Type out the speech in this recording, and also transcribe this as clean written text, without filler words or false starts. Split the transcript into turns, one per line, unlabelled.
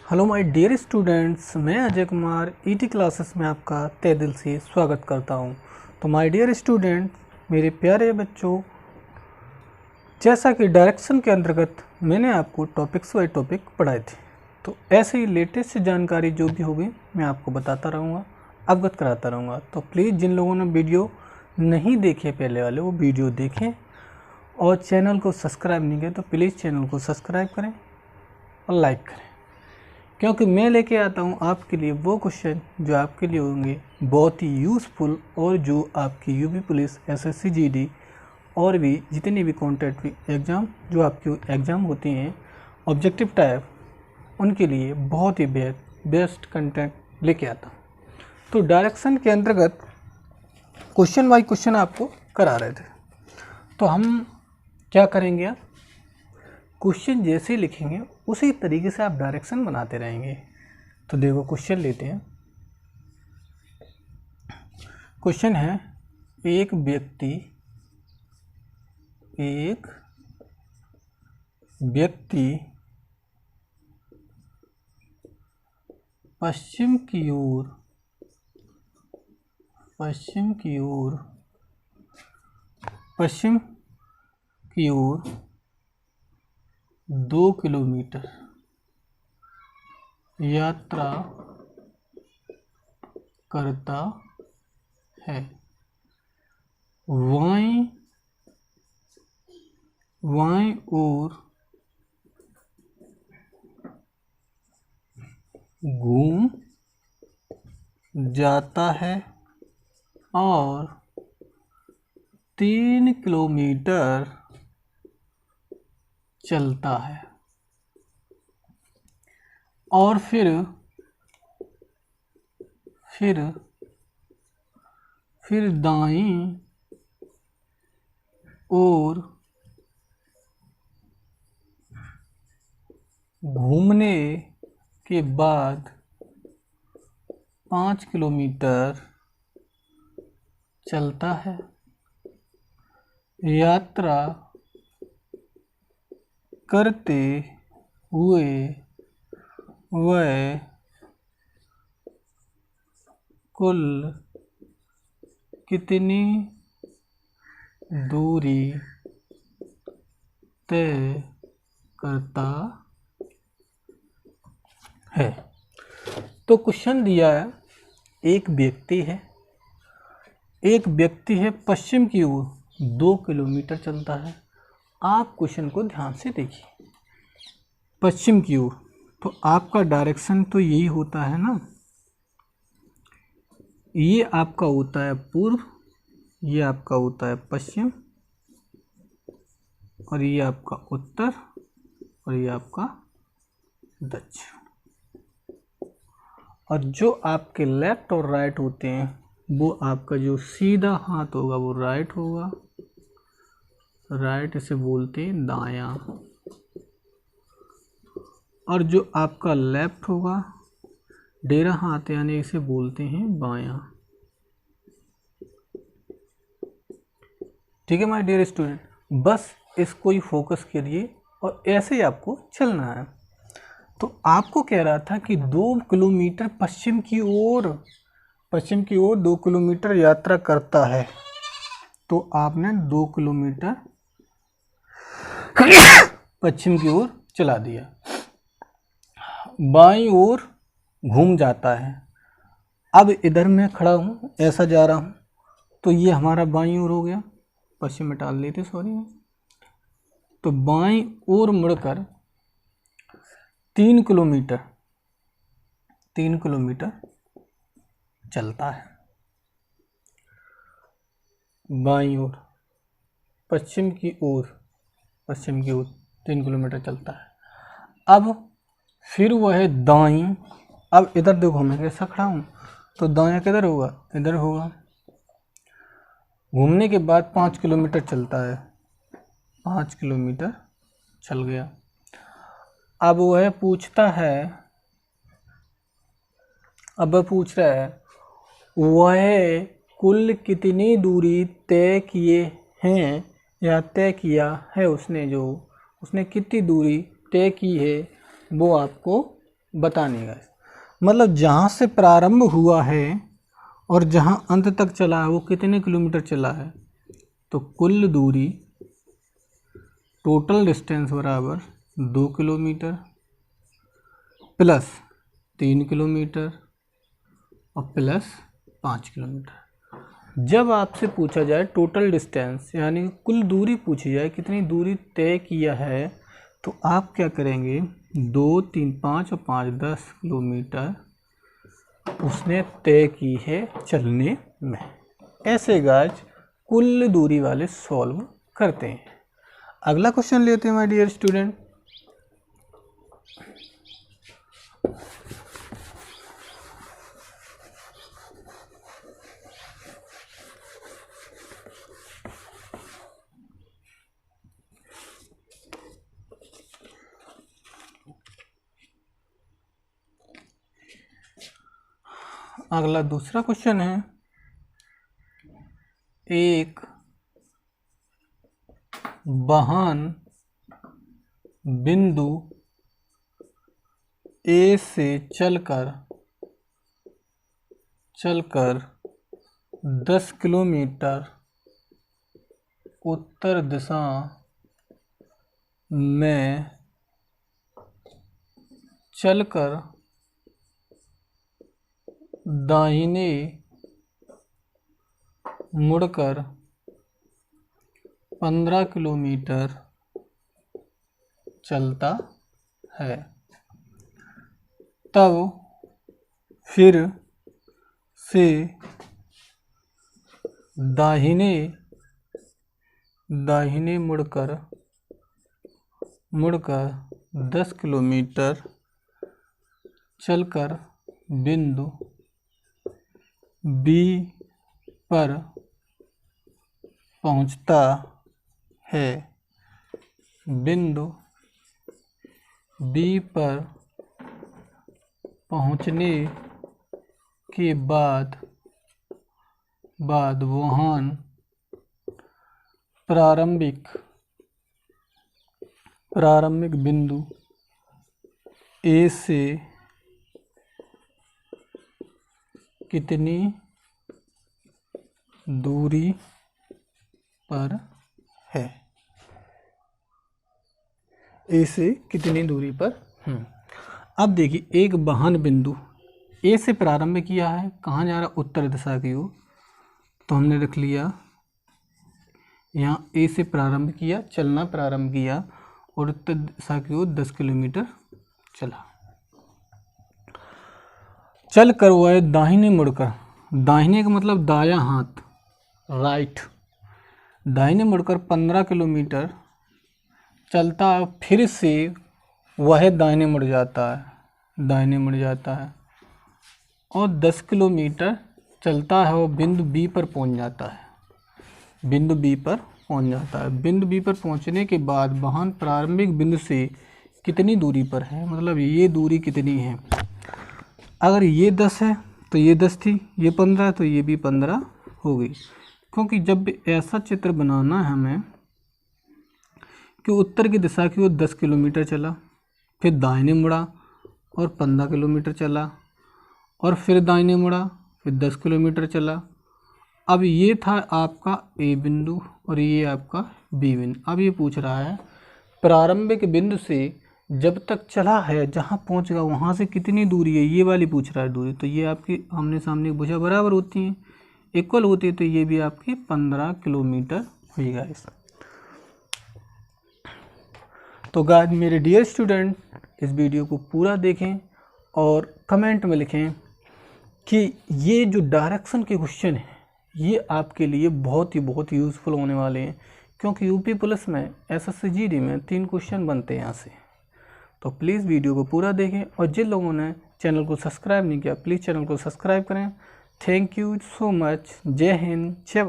Hello my dear students, मैं Ajay Kumar ET classes में आपका तहे दिल से स्वागत करता हूं। तो माय डियर स्टूडेंट, मेरे प्यारे बच्चों, जैसा कि डायरेक्शन के अंतर्गत मैंने आपको टॉपिक्स बाय टॉपिक पढ़ाए थे, तो ऐसे ही लेटेस्ट जानकारी जो भी होगी मैं आपको बताता रहूँगा, अवगत कराता रहूँगा। तो प्लीज़ जिन लोगों ने वीडियो नहीं देखे पहले वाले, वो वीडियो देखें और चैनल को सब्सक्राइब नहीं किया तो प्लीज़ चैनल को सब्सक्राइब करें और लाइक करें, क्योंकि मैं लेके आता हूँ आपके लिए वो क्वेश्चन जो आपके लिए होंगे बहुत ही यूज़फुल और जो आपकी यूपी पुलिस, एसएससी, जीडी और भी जितने भी कॉम्पिटिटिव एग्ज़ाम जो आपके एग्ज़ाम होते हैं ऑब्जेक्टिव टाइप, उनके लिए बहुत ही बेस्ट कंटेंट लेके आता हूँ। तो डायरेक्शन के अंतर्गत क्वेश्चन बाय क्वेश्चन आपको करा रहे थे, तो हम क्या करेंगे, आप क्वेश्चन जैसे लिखेंगे उसी तरीके से आप डायरेक्शन बनाते रहेंगे। तो देखो क्वेश्चन लेते हैं। क्वेश्चन है, एक व्यक्ति पश्चिम की ओर 2 किलोमीटर यात्रा करता है। बाईं ओर घूम जाता है और 3 किलोमीटर चलता है और फिर दाईं ओर घूमने के बाद 5 किलोमीटर चलता है। यात्रा करते हुए वह कुल कितनी दूरी तय करता है। तो क्वेश्चन दिया है, एक व्यक्ति है पश्चिम की ओर 2 किलोमीटर चलता है। आप क्वेश्चन को ध्यान से देखिए, पश्चिम की ओर, तो आपका डायरेक्शन तो यही होता है ना, ये आपका होता है पूर्व, ये आपका होता है पश्चिम, और ये आपका उत्तर, और ये आपका दक्षिण। और जो आपके लेफ्ट और राइट होते हैं, वो आपका जो सीधा हाथ होगा वो राइट होगा, राइट इसे बोलते हैं दायां, और जो आपका लेफ्ट होगा डेरा हाथ यानी इसे बोलते हैं बायां। ठीक है माय डियर स्टूडेंट, बस इसको ही फोकस करिए और ऐसे ही आपको चलना है। तो आपको कह रहा था कि 2 किलोमीटर पश्चिम की ओर 2 किलोमीटर यात्रा करता है, तो आपने 2 किलोमीटर पश्चिम की ओर चला दिया। बाईं ओर घूम जाता है। अब इधर मैं खड़ा हूँ, ऐसा जा रहा हूँ, तो ये हमारा बाईं ओर हो गया, पश्चिम में टाल लेते, सॉरी। तो बाईं ओर मुड़कर 3 किलोमीटर चलता है। बाईं ओर पश्चिम की ओर 3 किलोमीटर चलता है। अब फिर वह दाईं, अब इधर देखो मैं कैसा खड़ा हूँ, तो दायां किधर होगा, इधर होगा। घूमने के बाद 5 किलोमीटर चलता है, 5 किलोमीटर चल गया। अब वह पूछ रहा है वह कुल कितनी दूरी तय किए हैं या तय किया है, उसने कितनी दूरी तय की है वो आपको बतानी है। मतलब जहाँ से प्रारंभ हुआ है और जहाँ अंत तक चला है वो कितने किलोमीटर चला है। तो कुल दूरी, टोटल डिस्टेंस बराबर 2 किलोमीटर प्लस 3 किलोमीटर और प्लस 5 किलोमीटर। जब आपसे पूछा जाए टोटल डिस्टेंस यानी कुल दूरी पूछी जाए कितनी दूरी तय किया है, तो आप क्या करेंगे, 2, 3, 5 और 5, 10 किलोमीटर उसने तय की है चलने में। ऐसे गाइस कुल दूरी वाले सॉल्व करते हैं। अगला क्वेश्चन लेते हैं माय डियर स्टूडेंट। अगला दूसरा क्वेश्चन है, एक वाहन बिंदु ए से चलकर 10 किलोमीटर उत्तर दिशा में चलकर दाहिने मुड़कर 15 किलोमीटर चलता है, तब फिर से दाहिने मुड़कर 10 किलोमीटर चलकर बिंदु बी पर पहुंचता है। बिंदु बी पर पहुंचने के बाद वाहन प्रारंभिक बिंदु ए से कितनी दूरी पर है। ए से कितनी दूरी पर। अब देखिए, एक वाहन बिंदु ए से प्रारंभ किया है, कहाँ जा रहा, उत्तर दिशा की ओर। तो हमने रख लिया यहाँ ए से प्रारंभ किया, चलना प्रारंभ किया और उत्तर दिशा की ओर 10 किलोमीटर चला। चल कर वह दाहिने मुड़कर, दाहिने का मतलब दायां हाथ, राइट, दाहिने मुड़कर 15 किलोमीटर चलता, फिर से वह दाहिने मुड़ जाता है और 10 किलोमीटर चलता है और बिंदु बी पर पहुंच जाता है। बिंदु बी पर पहुंचने के बाद वाहन प्रारंभिक बिंदु से कितनी दूरी पर है, मतलब ये दूरी कितनी है। अगर ये 10 है तो ये 10 थी, ये 15 तो ये भी 15 हो गई। क्योंकि जब भी ऐसा चित्र बनाना है हमें कि उत्तर की दिशा की ओर 10 किलोमीटर चला, फिर दाहिने मुड़ा और 15 किलोमीटर चला, और फिर दाहिने मुड़ा, फिर 10 किलोमीटर चला। अब ये था आपका ए बिंदु और ये आपका बी बिंदु। अब ये पूछ रहा है प्रारंभिक बिंदु से जब तक चला है, जहाँ पहुँचेगा वहाँ से कितनी दूरी है, ये वाली पूछ रहा है दूरी। तो ये आपकी आमने सामने भुजा बराबर होती हैं, इक्वल होती है, तो ये भी आपकी 15 किलोमीटर हुई गाइस। तो गाइस मेरे डियर स्टूडेंट, इस वीडियो को पूरा देखें और कमेंट में लिखें कि ये जो डायरेक्शन के क्वेश्चन हैं ये आपके लिए बहुत ही यूज़फुल होने वाले हैं, क्योंकि यूपी पुलिस में एसएससी जीडी में 3 क्वेश्चन बनते हैं यहाँ से। तो प्लीज़ वीडियो को पूरा देखें और जिन लोगों ने चैनल को सब्सक्राइब नहीं किया प्लीज़ चैनल को सब्सक्राइब करें। Thank you so much. जय हिंद, जय भारत।